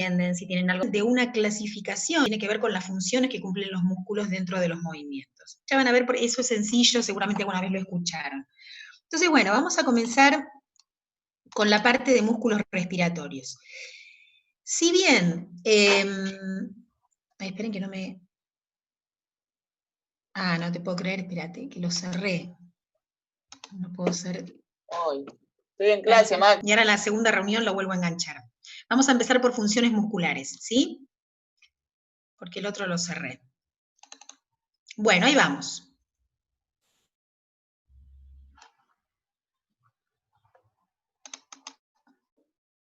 entienden, si tienen algo de una clasificación, tiene que ver con las funciones que cumplen los músculos dentro de los movimientos. Ya van a ver, eso es sencillo, seguramente alguna vez lo escucharon. Entonces, bueno, vamos a comenzar con la parte de músculos respiratorios. Si bien, esperen que no me... Ah, no te puedo creer, espérate, que lo cerré. No puedo ser... Hoy. Estoy en clase, Mac. Y ahora en la segunda reunión lo vuelvo a enganchar. Vamos a empezar por funciones musculares, ¿sí? Porque el otro lo cerré. Bueno, ahí vamos.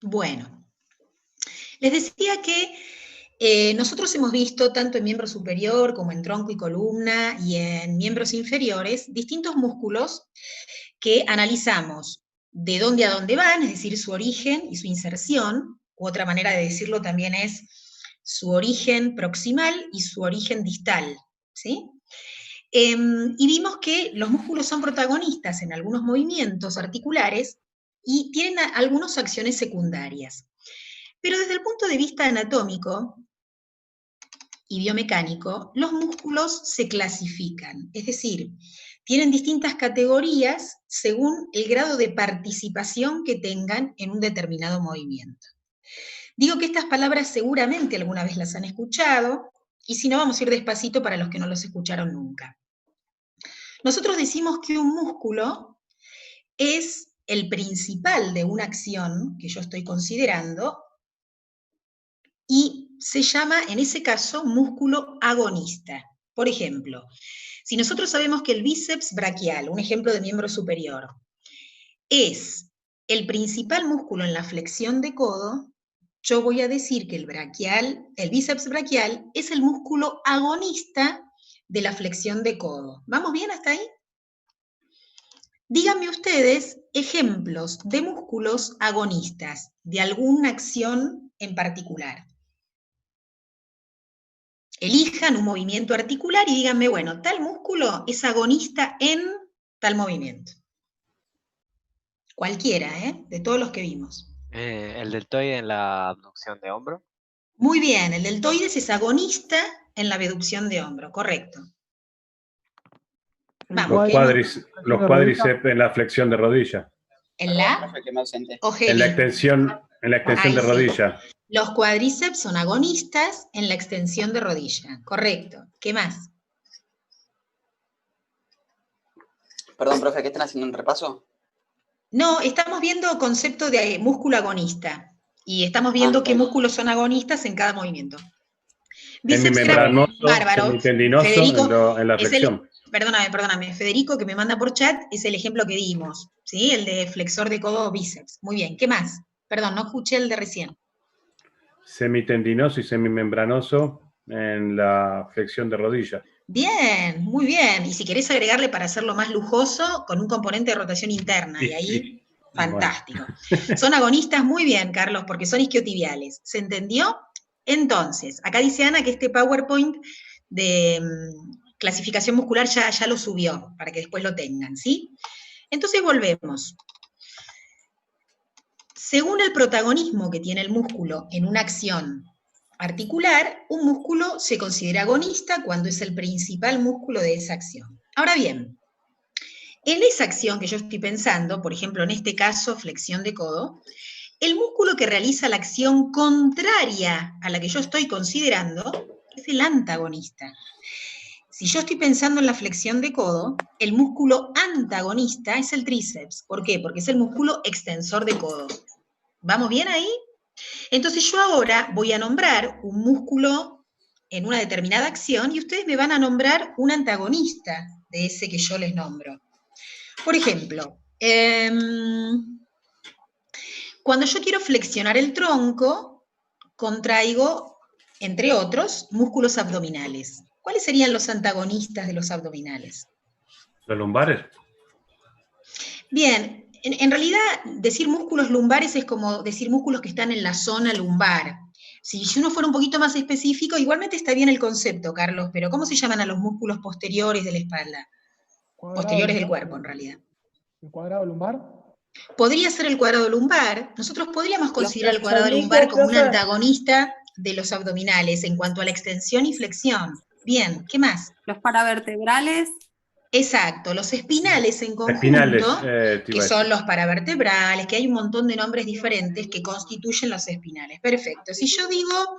Bueno, les decía que nosotros hemos visto, tanto en miembro superior como en tronco y columna y en miembros inferiores, distintos músculos que analizamos de dónde a dónde van, es decir, su origen y su inserción, u otra manera de decirlo también es su origen proximal y su origen distal, ¿sí? Y vimos que los músculos son protagonistas en algunos movimientos articulares y tienen algunas acciones secundarias. Pero desde el punto de vista anatómico y biomecánico, los músculos se clasifican, es decir, tienen distintas categorías según el grado de participación que tengan en un determinado movimiento. Digo que estas palabras seguramente alguna vez las han escuchado, y si no, vamos a ir despacito para los que no los escucharon nunca. Nosotros decimos que un músculo es el principal de una acción que yo estoy considerando y se llama, en ese caso, músculo agonista. Por ejemplo, si nosotros sabemos que el bíceps braquial, un ejemplo de miembro superior, es el principal músculo en la flexión de codo, yo voy a decir que el bíceps braquial es el músculo agonista de la flexión de codo. ¿Vamos bien hasta ahí? Díganme ustedes ejemplos de músculos agonistas de alguna acción en particular. Elijan un movimiento articular y díganme, bueno, tal músculo es agonista en tal movimiento. Cualquiera, de todos los que vimos. El deltoide en la abducción de hombro. Muy bien, el deltoides es agonista en la abducción de hombro, correcto. Vamos, los cuádriceps en la flexión de rodilla. ¿En la? En la extensión de rodilla. Sí. Los cuádriceps son agonistas en la extensión de rodilla, correcto. ¿Qué más? Perdón, profe, ¿qué están haciendo un repaso? No, estamos viendo concepto de músculo agonista y estamos viendo qué músculos son agonistas en cada movimiento. Bíceps bárbaro. Semitendinoso en la flexión. Perdóname, Federico, que me manda por chat, es el ejemplo que dimos, ¿sí? El de flexor de codo bíceps. Muy bien, ¿qué más? Perdón, no escuché el de recién. Semitendinoso y semimembranoso en la flexión de rodilla. Bien, muy bien. Y si querés agregarle para hacerlo más lujoso, con un componente de rotación interna, y ahí, fantástico. Bueno. Son agonistas muy bien, Carlos, porque son isquiotibiales. ¿Se entendió? Entonces, acá dice Ana que este PowerPoint de clasificación muscular ya lo subió, para que después lo tengan, ¿sí? Entonces volvemos. Según el protagonismo que tiene el músculo en una acción articular, un músculo se considera agonista cuando es el principal músculo de esa acción. Ahora bien, en esa acción que yo estoy pensando, por ejemplo, en este caso, flexión de codo, el músculo que realiza la acción contraria a la que yo estoy considerando es el antagonista. Si yo estoy pensando en la flexión de codo, el músculo antagonista es el tríceps. ¿Por qué? Porque es el músculo extensor de codo. ¿Vamos bien ahí? Entonces yo ahora voy a nombrar un músculo en una determinada acción y ustedes me van a nombrar un antagonista de ese que yo les nombro. Por ejemplo, cuando yo quiero flexionar el tronco, contraigo, entre otros, músculos abdominales. ¿Cuáles serían los antagonistas de los abdominales? ¿Los lumbares? Bien, en realidad decir músculos lumbares es como decir músculos que están en la zona lumbar. Si uno fuera un poquito más específico, igualmente está bien el concepto, Carlos, pero ¿cómo se llaman a los músculos posteriores de la espalda? Posteriores del cuerpo, en realidad. ¿El cuadrado lumbar? Podría ser el cuadrado lumbar. Nosotros podríamos considerar el cuadrado oblicuos, lumbar como un profe. antagonista de los abdominales en cuanto a la extensión y flexión. Bien, ¿qué más? Los paravertebrales. Exacto, los espinales en conjunto, Espinales, te que iba a son decir. los paravertebrales, que hay un montón de nombres diferentes que constituyen los espinales. Perfecto. Si yo digo,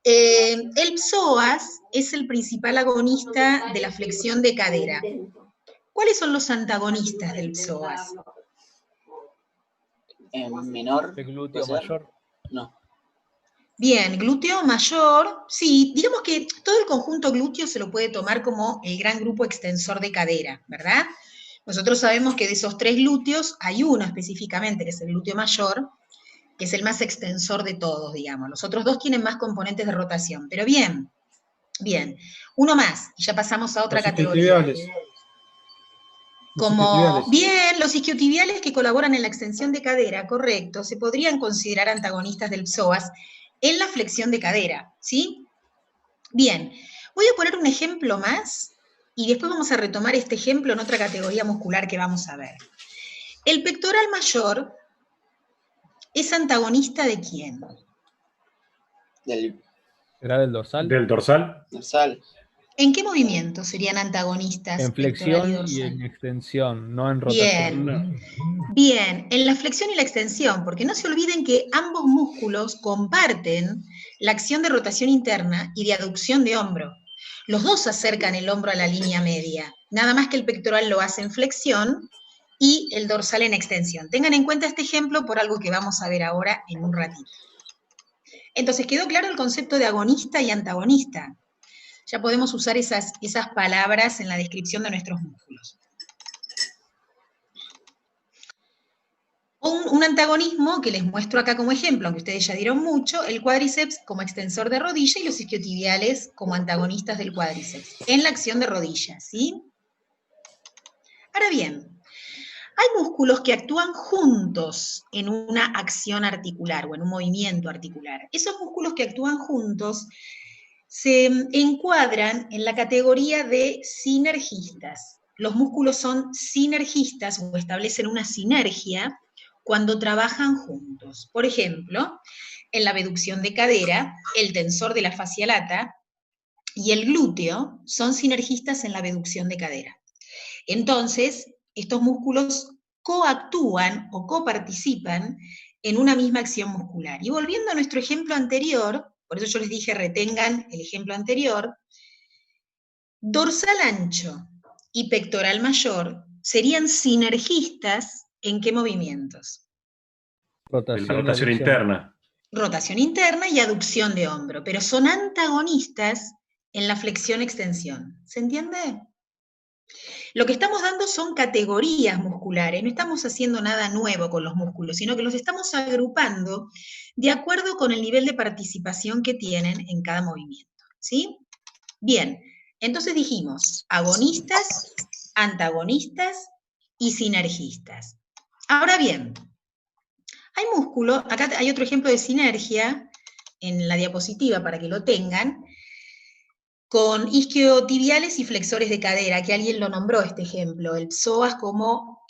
el psoas es el principal agonista de la flexión de cadera. ¿Cuáles son los antagonistas del psoas? Menor. El glúteo ¿puede ser? mayor. No. Bien, glúteo mayor, sí, digamos que todo el conjunto glúteo se lo puede tomar como el gran grupo extensor de cadera, ¿verdad? Nosotros sabemos que de esos 3 glúteos hay uno específicamente, que es el glúteo mayor, que es el más extensor de todos, digamos. Los otros 2 tienen más componentes de rotación, pero bien, bien. Uno más, y ya pasamos a otra Los categoría. isquiotibiales. Como, bien, los isquiotibiales que colaboran en la extensión de cadera, correcto, se podrían considerar antagonistas del psoas en la flexión de cadera, ¿sí? Bien, voy a poner un ejemplo más y después vamos a retomar este ejemplo en otra categoría muscular que vamos a ver. El pectoral mayor es antagonista ¿de quién? ¿Será del dorsal? ¿Del dorsal? Dorsal. ¿En qué movimiento serían antagonistas En pectoral y flexión y dorsal? en extensión, no en rotación. Bien, bien, en la flexión y la extensión, porque no se olviden que ambos músculos comparten la acción de rotación interna y de aducción de hombro. Los dos acercan el hombro a la línea media, nada más que el pectoral lo hace en flexión y el dorsal en extensión. Tengan en cuenta este ejemplo por algo que vamos a ver ahora en un ratito. Entonces, ¿quedó claro el concepto de agonista y antagonista? Ya podemos usar esas palabras en la descripción de nuestros músculos. Un antagonismo que les muestro acá como ejemplo, aunque ustedes ya dieron mucho, el cuádriceps como extensor de rodilla y los isquiotibiales como antagonistas del cuádriceps, en la acción de rodilla, ¿sí? Ahora bien, hay músculos que actúan juntos en una acción articular o en un movimiento articular. Esos músculos que actúan juntos se encuadran en la categoría de sinergistas. Los músculos son sinergistas o establecen una sinergia cuando trabajan juntos. Por ejemplo, en la abducción de cadera, el tensor de la fascia lata y el glúteo son sinergistas en la abducción de cadera. Entonces, estos músculos coactúan o coparticipan en una misma acción muscular. Y volviendo a nuestro ejemplo anterior, por eso yo les dije retengan el ejemplo anterior, dorsal ancho y pectoral mayor serían sinergistas ¿en qué movimientos? Rotación interna. Rotación interna y aducción de hombro, pero son antagonistas en la flexión-extensión. ¿Se entiende? Lo que estamos dando son categorías musculares, no estamos haciendo nada nuevo con los músculos, sino que los estamos agrupando de acuerdo con el nivel de participación que tienen en cada movimiento, ¿sí? Bien, entonces dijimos agonistas, antagonistas y sinergistas. Ahora bien, hay músculo, acá hay otro ejemplo de sinergia en la diapositiva para que lo tengan, con isquiotibiales y flexores de cadera, que alguien lo nombró este ejemplo, el psoas como,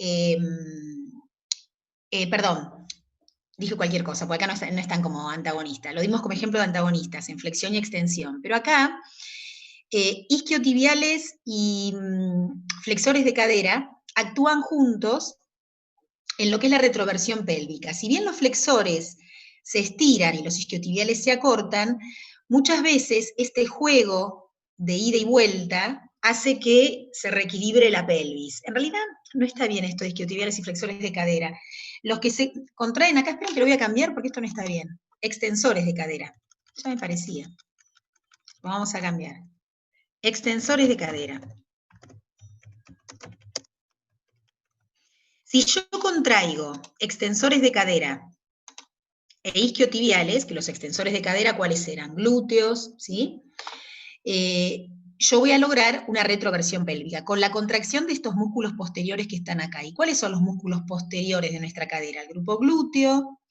perdón, dije cualquier cosa, porque acá no están como antagonistas, lo dimos como ejemplo de antagonistas, en flexión y extensión, pero acá, isquiotibiales y flexores de cadera actúan juntos en lo que es la retroversión pélvica. Si bien los flexores se estiran y los isquiotibiales se acortan, muchas veces este juego de ida y vuelta hace que se reequilibre la pelvis. En realidad no está bien esto de isquiotibiales y flexores de cadera. Los que se contraen acá, esperen que lo voy a cambiar porque esto no está bien. Extensores de cadera. Ya me parecía. Lo vamos a cambiar. Extensores de cadera. Si yo contraigo extensores de cadera e isquiotibiales, que los extensores de cadera, ¿cuáles eran? Glúteos, ¿sí? Yo voy a lograr una retroversión pélvica con la contracción de estos músculos posteriores que están acá. ¿Y cuáles son los músculos posteriores de nuestra cadera? El grupo glúteo,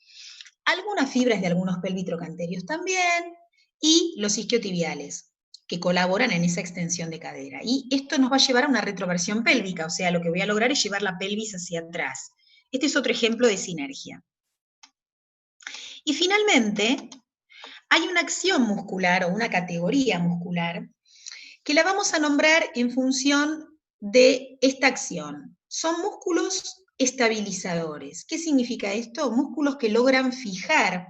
algunas fibras de algunos pelvitrocanterios también, y los isquiotibiales, que colaboran en esa extensión de cadera. Y esto nos va a llevar a una retroversión pélvica, o sea, lo que voy a lograr es llevar la pelvis hacia atrás. Este es otro ejemplo de sinergia. Y finalmente, hay una acción muscular o una categoría muscular que la vamos a nombrar en función de esta acción. Son músculos estabilizadores. ¿Qué significa esto? Músculos que logran fijar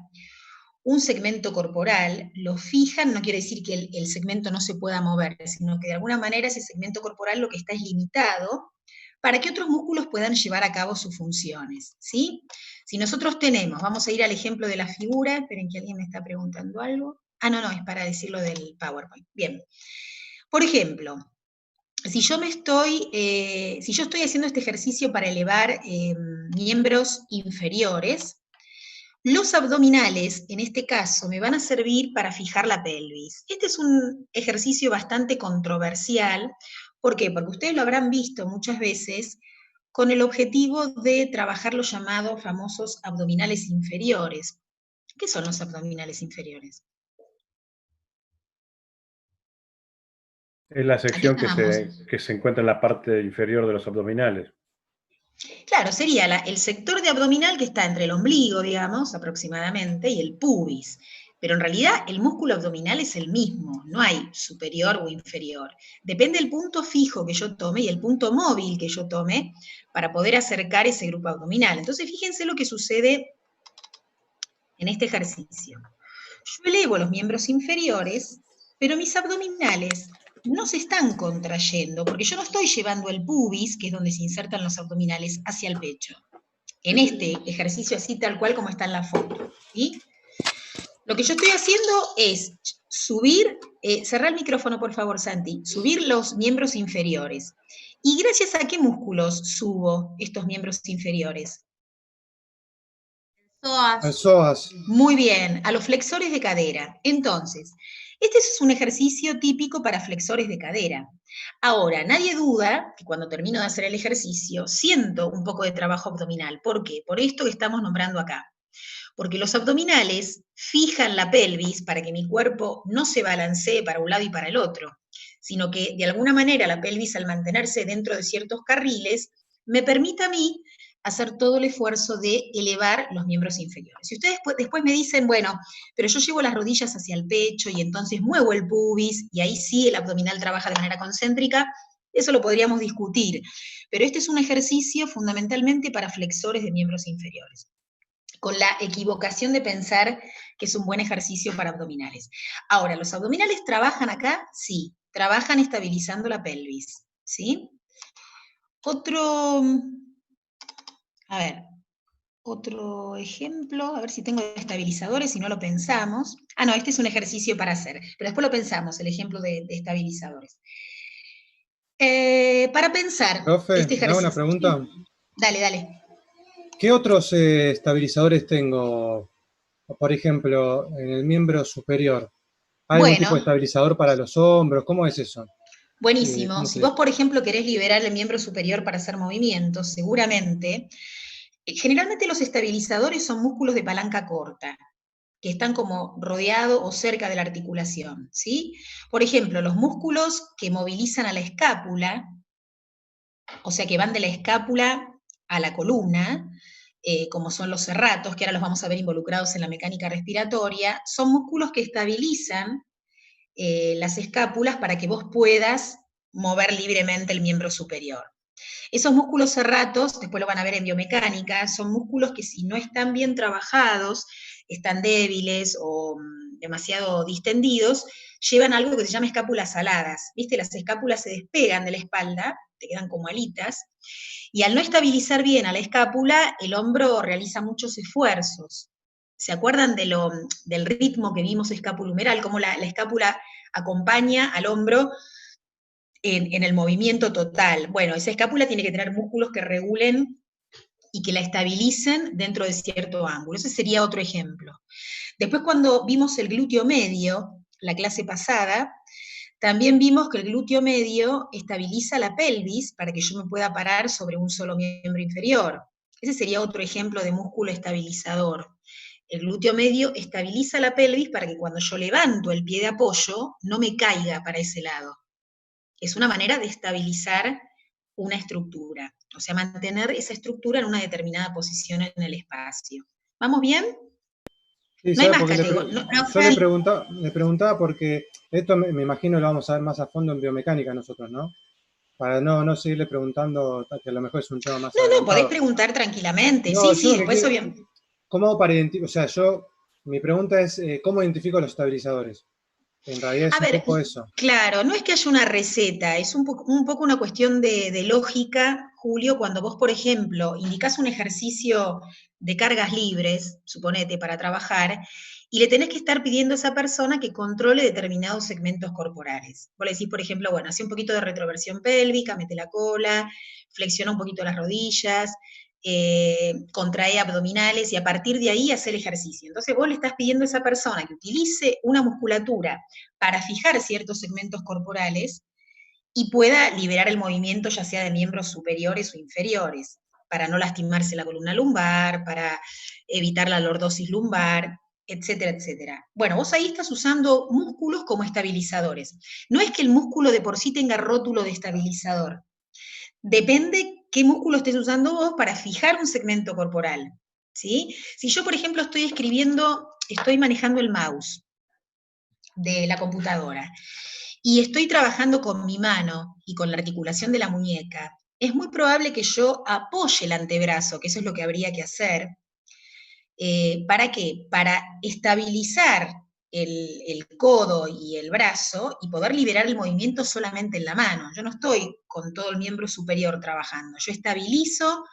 un segmento corporal, lo fijan, no quiere decir que el segmento no se pueda mover, sino que de alguna manera ese segmento corporal lo que está es limitado para que otros músculos puedan llevar a cabo sus funciones, ¿sí? Si nosotros tenemos, vamos a ir al ejemplo de la figura, esperen que alguien me está preguntando algo. Ah, no, es para decirlo del PowerPoint. Bien. Por ejemplo, si yo estoy haciendo este ejercicio para elevar miembros inferiores, los abdominales, en este caso, me van a servir para fijar la pelvis. Este es un ejercicio bastante controversial. ¿Por qué? Porque ustedes lo habrán visto muchas veces con el objetivo de trabajar los llamados famosos abdominales inferiores. ¿Qué son los abdominales inferiores? Es la sección que se encuentra en la parte inferior de los abdominales. Claro, sería el sector de abdominal que está entre el ombligo, digamos, aproximadamente, y el pubis. Pero en realidad el músculo abdominal es el mismo, no hay superior o inferior. Depende del punto fijo que yo tome y el punto móvil que yo tome para poder acercar ese grupo abdominal. Entonces fíjense lo que sucede en este ejercicio. Yo elevo los miembros inferiores, pero mis abdominales no se están contrayendo, porque yo no estoy llevando el pubis, que es donde se insertan los abdominales, hacia el pecho. En este ejercicio así tal cual como está en la foto, ¿sí? Lo que yo estoy haciendo es subir, cerrar el micrófono por favor, Santi, subir los miembros inferiores. ¿Y gracias a qué músculos subo estos miembros inferiores? Al psoas. Muy bien, a los flexores de cadera. Entonces, este es un ejercicio típico para flexores de cadera. Ahora, nadie duda que cuando termino de hacer el ejercicio, siento un poco de trabajo abdominal. ¿Por qué? Por esto que estamos nombrando acá. Porque los abdominales fijan la pelvis para que mi cuerpo no se balancee para un lado y para el otro, sino que de alguna manera la pelvis, al mantenerse dentro de ciertos carriles, me permite a mí hacer todo el esfuerzo de elevar los miembros inferiores. Si ustedes después me dicen, bueno, pero yo llevo las rodillas hacia el pecho y entonces muevo el pubis y ahí sí el abdominal trabaja de manera concéntrica, eso lo podríamos discutir. Pero este es un ejercicio fundamentalmente para flexores de miembros inferiores, con la equivocación de pensar que es un buen ejercicio para abdominales. Ahora, ¿los abdominales trabajan acá? Sí, trabajan estabilizando la pelvis, ¿sí? Otro ejemplo, a ver si tengo estabilizadores, si no lo pensamos. Ah, no, este es un ejercicio para hacer, pero después lo pensamos, el ejemplo de estabilizadores. Para pensar Profe, este ejercicio. ¿me hago una pregunta? Dale. ¿Qué otros estabilizadores tengo? Por ejemplo, en el miembro superior. ¿Hay algún tipo de estabilizador para los hombros? ¿Cómo es eso? Buenísimo. Si vos, por ejemplo, querés liberar el miembro superior para hacer movimientos, seguramente, generalmente los estabilizadores son músculos de palanca corta, que están como rodeados o cerca de la articulación, ¿sí? Por ejemplo, los músculos que movilizan a la escápula, o sea, que van de la escápula a la columna, como son los serratos, que ahora los vamos a ver involucrados en la mecánica respiratoria, son músculos que estabilizan las escápulas para que vos puedas mover libremente el miembro superior. Esos músculos serratos, después lo van a ver en biomecánica, son músculos que si no están bien trabajados, están débiles o demasiado distendidos, llevan algo que se llama escápulas aladas. ¿Viste? Las escápulas se despegan de la espalda, te quedan como alitas, y al no estabilizar bien a la escápula, el hombro realiza muchos esfuerzos. ¿Se acuerdan del ritmo que vimos escapulohumeral? Cómo la escápula acompaña al hombro en el movimiento total. Bueno, esa escápula tiene que tener músculos que regulen y que la estabilicen dentro de cierto ángulo. Ese sería otro ejemplo. Después, cuando vimos el glúteo medio, la clase pasada, también vimos que el glúteo medio estabiliza la pelvis para que yo me pueda parar sobre un solo miembro inferior. Ese sería otro ejemplo de músculo estabilizador. El glúteo medio estabiliza la pelvis para que cuando yo levanto el pie de apoyo, no me caiga para ese lado. Es una manera de estabilizar una estructura. o sea, mantener esa estructura en una determinada posición en el espacio. ¿Vamos bien? Sí, no hay ¿sabe? más Porque categorías. le preguntaba porque esto me imagino lo vamos a ver más a fondo en biomecánica nosotros, ¿no? Para no seguirle preguntando, que a lo mejor es un tema más No, podés adelantado. preguntar tranquilamente. No, Sí, después obviamente. ¿Cómo hago para identificar? O sea, mi pregunta es, ¿cómo identifico los estabilizadores? En realidad es un poco eso. Claro, no es que haya una receta, es un poco una cuestión de lógica, Julio, cuando vos, por ejemplo, indicás un ejercicio de cargas libres, suponete, para trabajar, y le tenés que estar pidiendo a esa persona que controle determinados segmentos corporales. Vos le decís, por ejemplo, bueno, hace un poquito de retroversión pélvica, mete la cola, flexiona un poquito las rodillas, contrae abdominales y a partir de ahí hacer ejercicio. Entonces vos le estás pidiendo a esa persona que utilice una musculatura para fijar ciertos segmentos corporales y pueda liberar el movimiento ya sea de miembros superiores o inferiores, para no lastimarse la columna lumbar, para evitar la lordosis lumbar, etcétera, etcétera. Bueno, vos ahí estás usando músculos como estabilizadores. No es que el músculo de por sí tenga rótulo de estabilizador. Depende qué músculo estés usando vos para fijar un segmento corporal, ¿sí? Si yo, por ejemplo, estoy manejando el mouse de la computadora y estoy trabajando con mi mano y con la articulación de la muñeca, es muy probable que yo apoye el antebrazo, que eso es lo que habría que hacer. ¿Para qué? Para estabilizar el codo y el brazo y poder liberar el movimiento solamente en la mano. Yo no estoy con todo el miembro superior trabajando. Yo estabilizo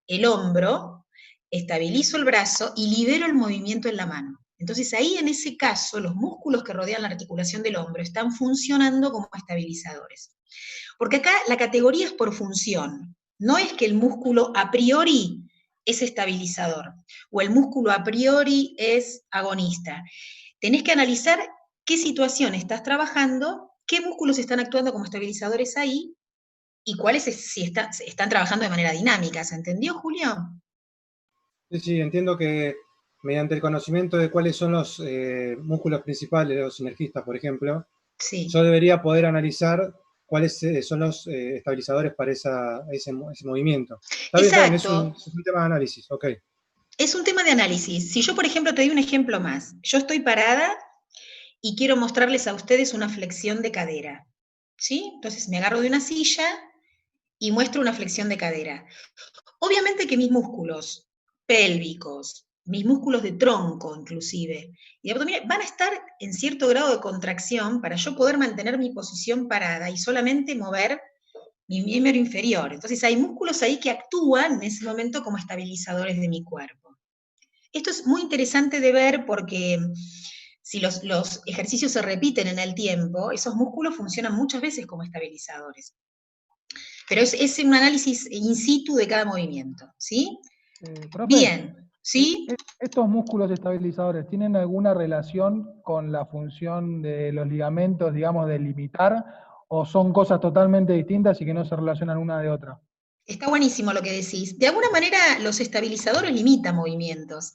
el hombro, estabilizo el brazo y libero el movimiento en la mano. Entonces ahí en ese caso los músculos que rodean la articulación del hombro están funcionando como estabilizadores. Porque acá la categoría es por función. No es que el músculo a priori es estabilizador o el músculo a priori es agonista. Tenés que analizar qué situación estás trabajando, qué músculos están actuando como estabilizadores ahí y cuáles si están trabajando de manera dinámica. ¿Se entendió, Julio? Sí, entiendo que mediante el conocimiento de cuáles son los músculos principales, los sinergistas, por ejemplo, yo debería poder analizar cuáles son los estabilizadores para ese movimiento. Está bien, es un tema de análisis, ok. Es un tema de análisis. Si yo, por ejemplo, te doy un ejemplo más. Yo estoy parada y quiero mostrarles a ustedes una flexión de cadera, ¿sí? Entonces me agarro de una silla y muestro una flexión de cadera. Obviamente que mis músculos pélvicos, mis músculos de tronco inclusive, y de abdominal, van a estar en cierto grado de contracción para yo poder mantener mi posición parada y solamente mover mi miembro inferior. Entonces hay músculos ahí que actúan en ese momento como estabilizadores de mi cuerpo. Esto es muy interesante de ver porque si los ejercicios se repiten en el tiempo, esos músculos funcionan muchas veces como estabilizadores. Pero es un análisis in situ de cada movimiento, ¿sí? Profe, bien, ¿sí? ¿Estos músculos estabilizadores tienen alguna relación con la función de los ligamentos, digamos, de limitar, o son cosas totalmente distintas y que no se relacionan una de otra? Está buenísimo lo que decís. De alguna manera los estabilizadores limitan movimientos.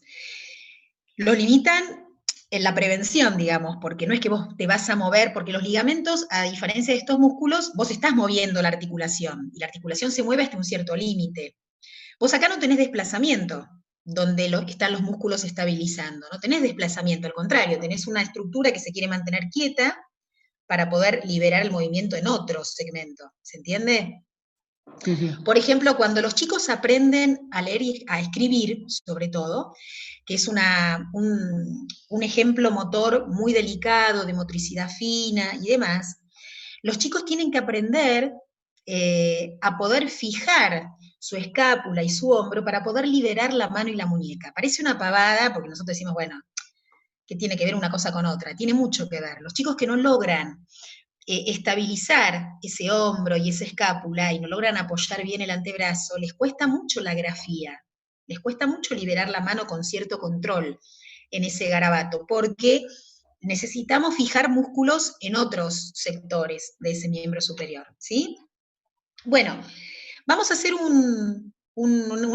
Los limitan en la prevención, digamos, porque no es que vos te vas a mover, porque los ligamentos, a diferencia de estos músculos, vos estás moviendo la articulación, y la articulación se mueve hasta un cierto límite. Vos acá no tenés desplazamiento, donde están los músculos estabilizando, no tenés desplazamiento, al contrario, tenés una estructura que se quiere mantener quieta para poder liberar el movimiento en otro segmento, ¿se entiende? Sí, sí. Por ejemplo, cuando los chicos aprenden a leer y a escribir, sobre todo, que es un ejemplo motor muy delicado, de motricidad fina y demás, los chicos tienen que aprender a poder fijar su escápula y su hombro para poder liberar la mano y la muñeca. Parece una pavada, porque nosotros decimos, bueno, ¿qué tiene que ver una cosa con otra? Tiene mucho que ver. Los chicos que no logran estabilizar ese hombro y esa escápula y no logran apoyar bien el antebrazo, les cuesta mucho la grafía, les cuesta mucho liberar la mano con cierto control en ese garabato, porque necesitamos fijar músculos en otros sectores de ese miembro superior, ¿sí? Bueno, vamos a hacer un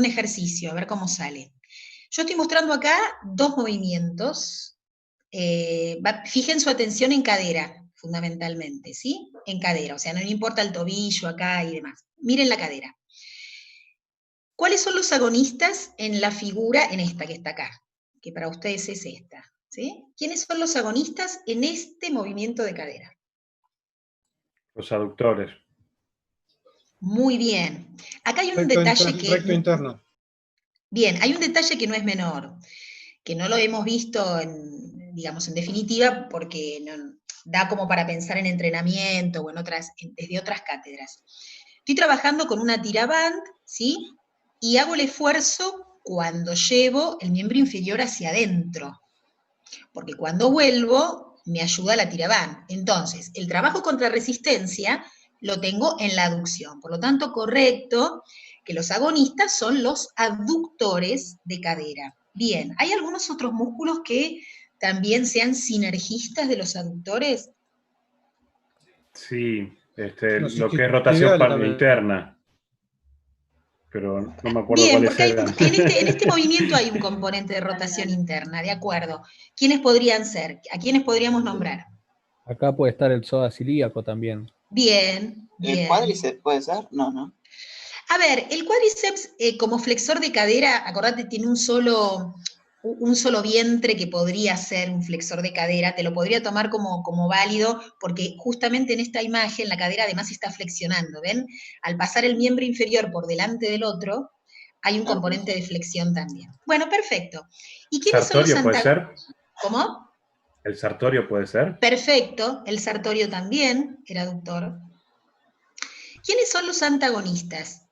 ejercicio, a ver cómo sale. Yo estoy mostrando acá dos movimientos. Fijen su atención en cadera, fundamentalmente, ¿sí? En cadera, o sea, no importa el tobillo acá y demás. Miren la cadera. ¿Cuáles son los agonistas en la figura, en esta que está acá? Que para ustedes es esta, ¿sí? ¿Quiénes son los agonistas en este movimiento de cadera? Los aductores. Muy bien. Acá hay un detalle que... Recto interno. Bien, hay un detalle que no es menor, que no lo hemos visto, digamos, en definitiva, porque da como para pensar en entrenamiento o desde otras cátedras. Estoy trabajando con una tiraband, ¿sí? Y hago el esfuerzo cuando llevo el miembro inferior hacia adentro, porque cuando vuelvo me ayuda la tiraband. Entonces, el trabajo contra resistencia lo tengo en la aducción, por lo tanto, correcto que los agonistas son los aductores de cadera. Bien, ¿hay algunos otros músculos que también sean sinergistas de los aductores? Sí, lo que es rotación interna. Pero no me acuerdo bien, cuáles eran. En este movimiento hay un componente de rotación interna, de acuerdo. ¿Quiénes podrían ser? ¿A quiénes podríamos nombrar? Acá puede estar el psoas ilíaco también. Bien, bien. ¿El cuádriceps puede ser? No. A ver, el cuádriceps como flexor de cadera, acordate, tiene un solo vientre que podría ser un flexor de cadera, te lo podría tomar como válido, porque justamente en esta imagen la cadera además está flexionando, ¿ven? Al pasar el miembro inferior por delante del otro, hay un componente de flexión también. Bueno, perfecto. ¿Y quiénes son los ¿Sartorio puede ser? ¿Cómo? ¿El sartorio puede ser? Perfecto, el sartorio también era aductor. ¿Quiénes son los antagonistas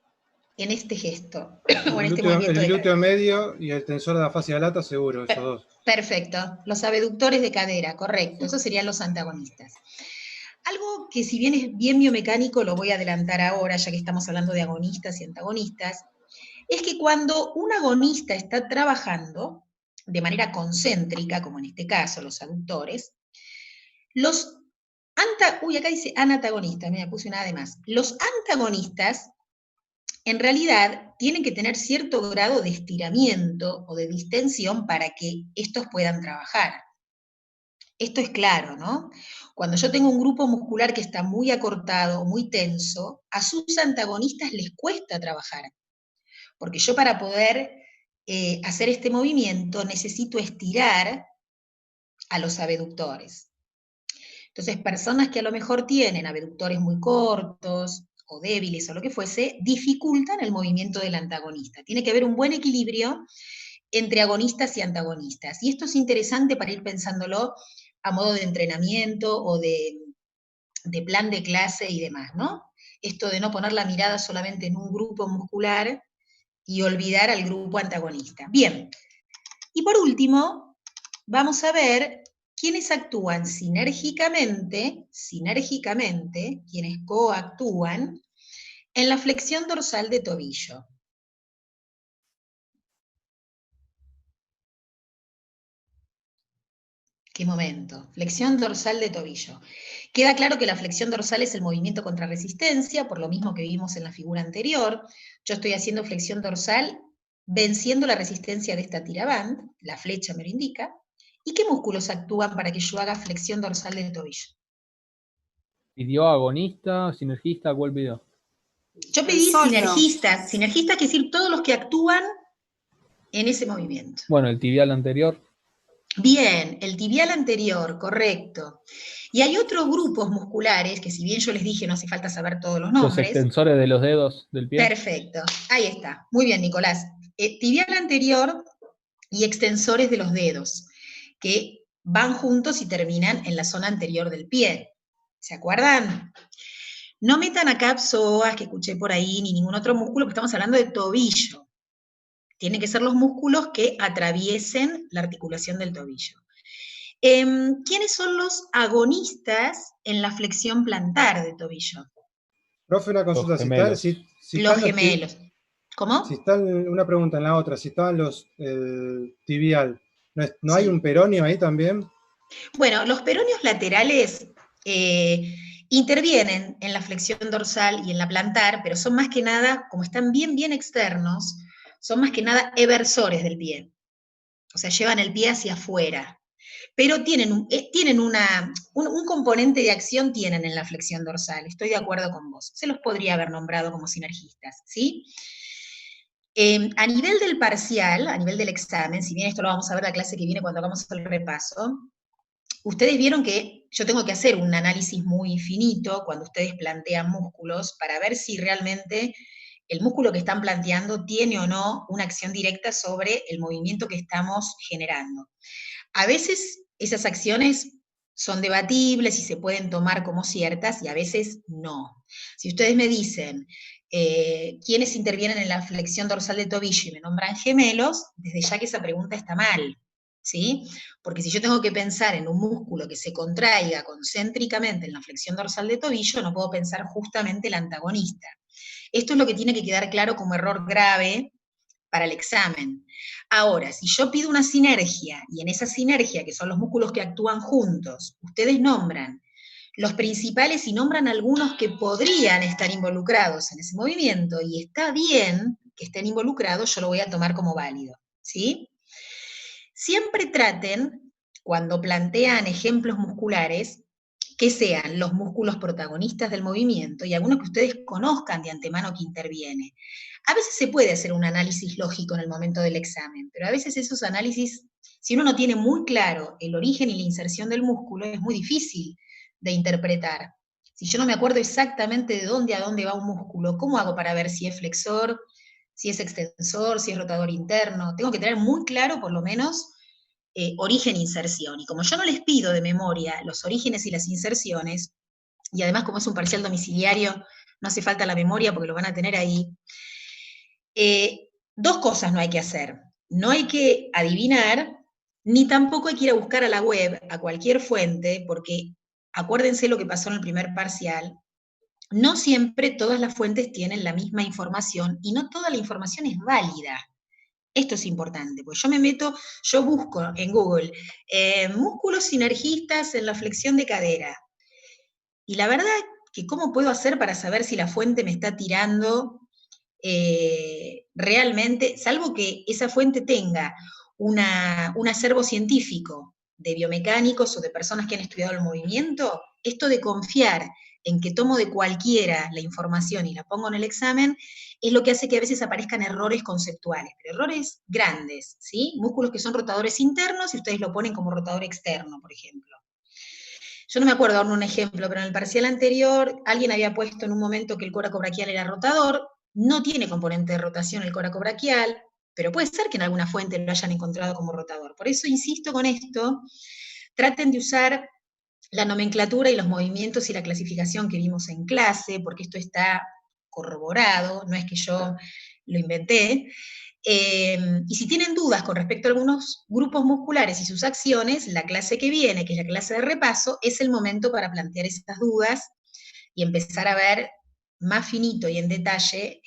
en este gesto? O en este movimiento el glúteo medio y el tensor de la fascia lata, seguro, esos dos. Perfecto, los abductores de cadera, correcto, esos serían los antagonistas. Algo que si bien es bien biomecánico, lo voy a adelantar ahora, ya que estamos hablando de agonistas y antagonistas, es que cuando un agonista está trabajando de manera concéntrica, como en este caso los aductores, acá dice antagonistas, me puse una de más. Los antagonistas en realidad tienen que tener cierto grado de estiramiento o de distensión para que estos puedan trabajar. Esto es claro, ¿no? Cuando yo tengo un grupo muscular que está muy acortado, muy tenso, a sus antagonistas les cuesta trabajar. Porque yo para poder hacer este movimiento necesito estirar a los abductores. Entonces, personas que a lo mejor tienen abductores muy cortos, o débiles, o lo que fuese, dificultan el movimiento del antagonista. Tiene que haber un buen equilibrio entre agonistas y antagonistas. Y esto es interesante para ir pensándolo a modo de entrenamiento o de plan de clase y demás, ¿no? Esto de no poner la mirada solamente en un grupo muscular y olvidar al grupo antagonista. Bien, y por último, vamos a ver quiénes actúan sinérgicamente, quienes coactúan, en la flexión dorsal de tobillo. ¿Qué momento? Flexión dorsal de tobillo. Queda claro que la flexión dorsal es el movimiento contra resistencia, por lo mismo que vimos en la figura anterior. Yo estoy haciendo flexión dorsal venciendo la resistencia de esta tiraband, la flecha me lo indica. ¿Y qué músculos actúan para que yo haga flexión dorsal del tobillo? ¿Pidió agonista, sinergista? ¿Cuál pidió? Yo pedí sinergistas. Sinergistas quiere decir todos los que actúan en ese movimiento. Bueno, el tibial anterior. Bien, el tibial anterior, correcto. Y hay otros grupos musculares, que si bien yo les dije no hace falta saber todos los nombres. Los extensores de los dedos del pie. Perfecto, ahí está. Muy bien, Nicolás. Tibial anterior y extensores de los dedos, que van juntos y terminan en la zona anterior del pie. ¿Se acuerdan? No metan acá psoas, que escuché por ahí, ni ningún otro músculo, porque estamos hablando de tobillo. Tienen que ser los músculos que atraviesen la articulación del tobillo. ¿Quiénes son los agonistas en la flexión plantar de tobillo? Profe, una consulta. Los gemelos. ¿Cómo? Si están, una pregunta en la otra, si estaban los tibial, ¿no hay un peroneo ahí también? Bueno, los peronios laterales intervienen en la flexión dorsal y en la plantar, pero son más que nada, como están bien externos, son más que nada eversores del pie. O sea, llevan el pie hacia afuera. Pero tienen un componente de acción tienen en la flexión dorsal, estoy de acuerdo con vos. Se los podría haber nombrado como sinergistas, ¿sí? A nivel del parcial, a nivel del examen, si bien esto lo vamos a ver la clase que viene cuando hagamos el repaso, ustedes vieron que yo tengo que hacer un análisis muy finito cuando ustedes plantean músculos para ver si realmente el músculo que están planteando tiene o no una acción directa sobre el movimiento que estamos generando. A veces esas acciones son debatibles y se pueden tomar como ciertas y a veces no. Si ustedes me dicen quiénes intervienen en la flexión dorsal de tobillo y me nombran gemelos, desde ya que esa pregunta está mal, ¿sí? Porque si yo tengo que pensar en un músculo que se contraiga concéntricamente en la flexión dorsal de tobillo, no puedo pensar justamente el antagonista. Esto es lo que tiene que quedar claro como error grave para el examen. Ahora, si yo pido una sinergia, y en esa sinergia, que son los músculos que actúan juntos, ustedes nombran los principales y nombran algunos que podrían estar involucrados en ese movimiento, y está bien que estén involucrados, yo lo voy a tomar como válido, ¿sí? Siempre traten, cuando plantean ejemplos musculares, que sean los músculos protagonistas del movimiento y algunos que ustedes conozcan de antemano que interviene. A veces se puede hacer un análisis lógico en el momento del examen, pero a veces esos análisis, si uno no tiene muy claro el origen y la inserción del músculo, es muy difícil de interpretar. Si yo no me acuerdo exactamente de dónde a dónde va un músculo, ¿cómo hago para ver si es flexor, si es extensor, si es rotador interno? Tengo que tener muy claro, por lo menos, origen e inserción. Y como yo no les pido de memoria los orígenes y las inserciones, y además como es un parcial domiciliario, no hace falta la memoria porque lo van a tener ahí, dos cosas no hay que hacer. No hay que adivinar, ni tampoco hay que ir a buscar a la web, a cualquier fuente, porque acuérdense lo que pasó en el primer parcial, no siempre todas las fuentes tienen la misma información y no toda la información es válida. Esto es importante, porque yo busco en Google músculos sinergistas en la flexión de cadera. Y la verdad que ¿cómo puedo hacer para saber si la fuente me está tirando realmente, salvo que esa fuente tenga un acervo científico de biomecánicos o de personas que han estudiado el movimiento? Esto de confiar en que tomo de cualquiera la información y la pongo en el examen, es lo que hace que a veces aparezcan errores conceptuales, pero errores grandes, ¿sí? Músculos que son rotadores internos y ustedes lo ponen como rotador externo, por ejemplo. Yo no me acuerdo ahora un ejemplo, pero en el parcial anterior alguien había puesto en un momento que el coracobraquial era rotador, no tiene componente de rotación el coracobraquial, pero puede ser que en alguna fuente lo hayan encontrado como rotador. Por eso insisto con esto, traten de usar la nomenclatura y los movimientos y la clasificación que vimos en clase, porque esto está corroborado, no es que yo lo inventé. Y si tienen dudas con respecto a algunos grupos musculares y sus acciones, la clase que viene, que es la clase de repaso, es el momento para plantear esas dudas y empezar a ver más finito y en detalle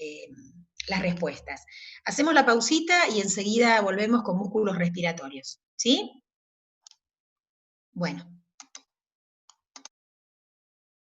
las respuestas. Hacemos la pausita y enseguida volvemos con músculos respiratorios, ¿sí? Bueno.